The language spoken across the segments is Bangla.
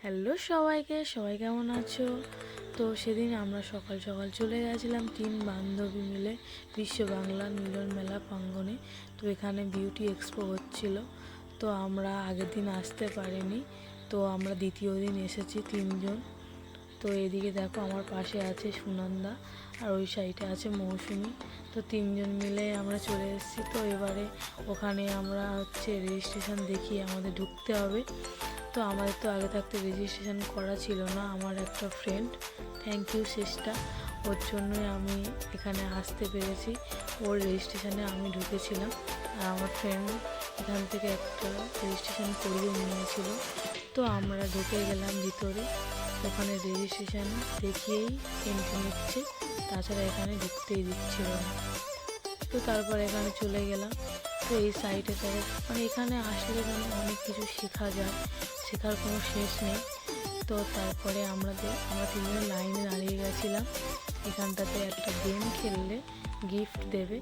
হ্যালো সবাইকে, সবাই কেমন আছো? তো সেদিন আমরা সকাল সকাল চলে গেছিলাম 3 বান্ধবী মিলে বিশ্ব বাংলা মিলন মেলা প্রাঙ্গণে। তো এখানে বিউটি এক্সপো হচ্ছিল। তো আমরা আগের দিন আসতে পারিনি, তো আমরা দ্বিতীয় দিন এসেছি 3জন। তো এদিকে দেখো আমার পাশে আছে সুনন্দা আর ওই সাইডে আছে মৌসুমি। তো 3জন মিলে আমরা চলে এসেছি। তো এবারে ওখানে আমরা রেজিস্ট্রেশন দেখিয়ে আমাদের ঢুকতে হবে। তো আমাদের তো আগে থাকতে রেজিস্ট্রেশন করা ছিল না। আমার একটা ফ্রেন্ড, থ্যাংক ইউ চেষ্টা, ওর জন্যই আমি এখানে আসতে পেরেছি। ওর রেজিস্ট্রেশনে আমি ঢুকেছিলাম আর আমার ফ্রেন্ড এখান থেকে একটা রেজিস্ট্রেশন করিয়ে নিয়েছিল। তো আমরা ঢুকে গেলাম ভিতরে। ওখানে রেজিস্ট্রেশন দেখিয়েই এন্ট্রি নিচ্ছে, তাছাড়া এখানে ঢুকতেই দিচ্ছিল না। তো তারপর এখানে চলে গেলাম। তো এই সাইডে মানে এখানে আসলে অনেক কিছু শেখা যায়, শেখার কোনো শেষ নেই। তো তারপরে আমরা 3জন লাইনে দাঁড়িয়ে গেছিলাম। এখানটাতে একটা গেম খেললে গিফট দেবে।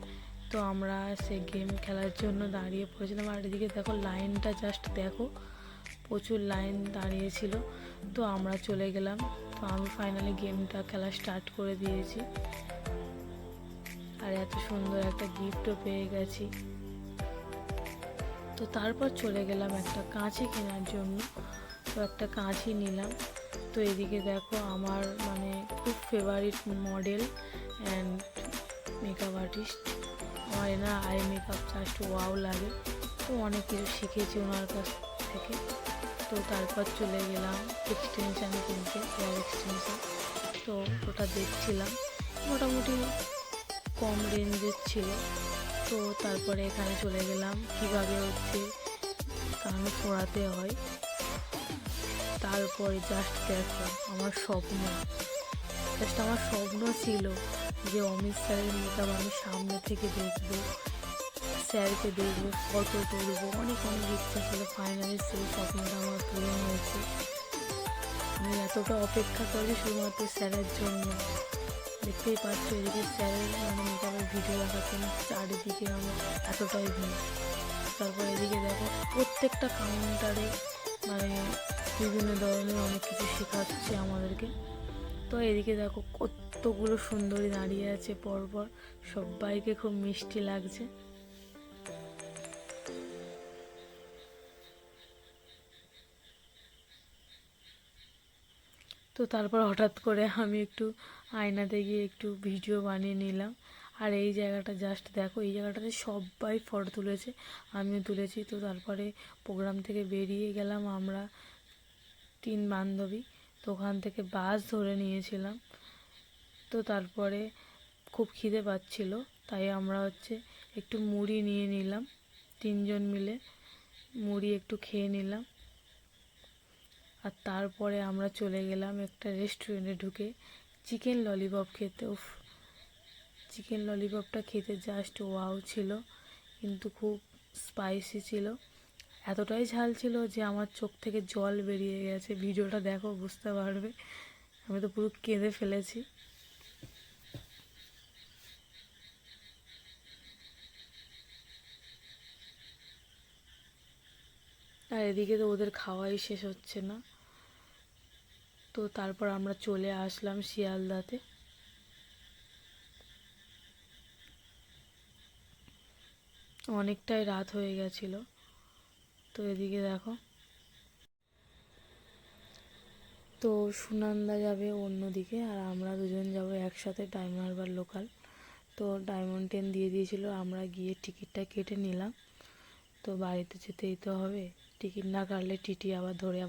তো আমরা সেই গেম খেলার জন্য দাঁড়িয়ে পড়েছিলাম। আর এদিকে দেখো লাইনটা জাস্ট দেখো, প্রচুর লাইন দাঁড়িয়েছিল। তো আমরা চলে গেলাম। তো আমি ফাইনালি গেমটা খেলা স্টার্ট করে দিয়েছি আর এত সুন্দর একটা গিফটও পেয়ে গেছি। তো তারপর চলে গেলাম একটা কাঁচি কেনার জন্য। তো একটা কাঁচি নিলাম। তো এদিকে দেখো আমার খুব favourite model and makeup artist. আমার এনার আই মেকআপ জাস্ট ওয়াও লাগে। তো অনেক কিছু শিখেছি ওনার কাছ থেকে। তো তারপর চলে গেলাম এক্সটেনশান কিনতে, হেয়ার এক্সটেনশান। তো ওটা দেখছিলাম, মোটামুটি কম রেঞ্জের ছিল। তো তারপরে এখানে চলে গেলাম কীভাবে কান ফোড়াতে হয়। তারপরে জাস্ট দেখো আমার স্বপ্ন ছিল যে অমিত স্যারের মেকআপ আমি সামনে থেকে দেখবো, স্যারকে দেখবো, ফটো তুলবো, অনেক ইচ্ছা ছিল। ফাইনালি সেই স্বপ্নটা আমার পূরণ হয়েছে। আমি এতটা অপেক্ষা করি শুধুমাত্র স্যারের জন্য। দেখতেই পাচ্ছ এদিকে স্যারের মেকআপের ভিডিও দেখাচ্ছেন, চারিদিকে আমার এতটাই ভিড়। তারপর এদিকে দেখো প্রত্যেকটা কাউন্টারে বিভিন্ন ধরনের অনেক কিছু শেখাচ্ছে আমাদেরকে। তো এদিকে দেখো কতগুলো সুন্দরী দাঁড়িয়ে আছে পরপর, সবাইকে খুব মিষ্টি লাগছে। তো তারপর হঠাৎ করে আমি একটু আয়নাতে গিয়ে একটু ভিডিও বানিয়ে নিলাম। আর এই জায়গাটা জাস্ট দেখো, এই জায়গাটাতে সবাই ফটো তুলেছে, আমিও তুলেছি। তো তারপরে প্রোগ্রাম থেকে বেরিয়ে গেলাম আমরা 3 বান্ধবী। তো ওখান থেকে বাস ধরে নিয়েছিলাম। তো তারপরে খুব খিদে পাচ্ছিল, তাই আমরা একটু মুড়ি নিয়ে নিলাম। 3জন মিলে মুড়ি একটু খেয়ে নিলাম। আর তারপরে আমরা চলে গেলাম একটা রেস্টুরেন্টে ঢুকে চিকেন ললিপপ খেতে। উফ, চিকেন ললিপপটা খেতে জাস্ট ওয়াও ছিল, কিন্তু খুব স্পাইসি ছিল। এতটাই ঝাল ছিল যে আমার চোখ থেকে জল বেরিয়ে গেছে। ভিডিওটা দেখো বুঝতে পারবে, আমি তো পুরো কেঁদে ফেলেছি। আর এদিকে তো ওদের খাওয়াই শেষ হচ্ছে না। তো তারপর আমরা চলে আসলাম শিয়ালদাতে। অনেকটাই রাত হয়ে গেছিল। তো এদিকে দেখো, তো সুনন্দা যাবে অন্যদিকে আর আমরা দুজন যাব একসাথে ডায়মন্ড হারবার লোকাল। তো ডায়মন্ড 10 দিয়ে দিয়েছিল, আমরা গিয়ে টিকিটটা কেটে নিলাম। তো বাড়িতে যেতেই তো হবে, টিকিট না কাটলে টিটি আবার ধরে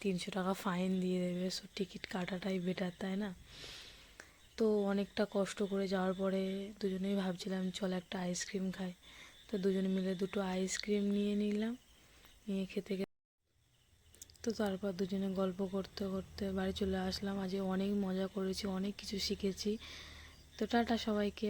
300 টাকা ফাইন দিয়ে দেবে। সো টিকিট কাটাটাই বেটার, তাই না? তো অনেকটা কষ্ট করে যাওয়ার পরে দুজনেই ভাবছিলাম চল একটা আইসক্রিম খাই। তো দুজনে মিলে 2টো আইসক্রিম নিয়ে নিলাম, নিয়ে খেতে খেতে তো তারপর দুজনে গল্প করতে করতে বাড়ি চলে আসলাম। আজ অনেক মজা করেছি, অনেক কিছু শিখেছি। তো টাটা সবাইকে।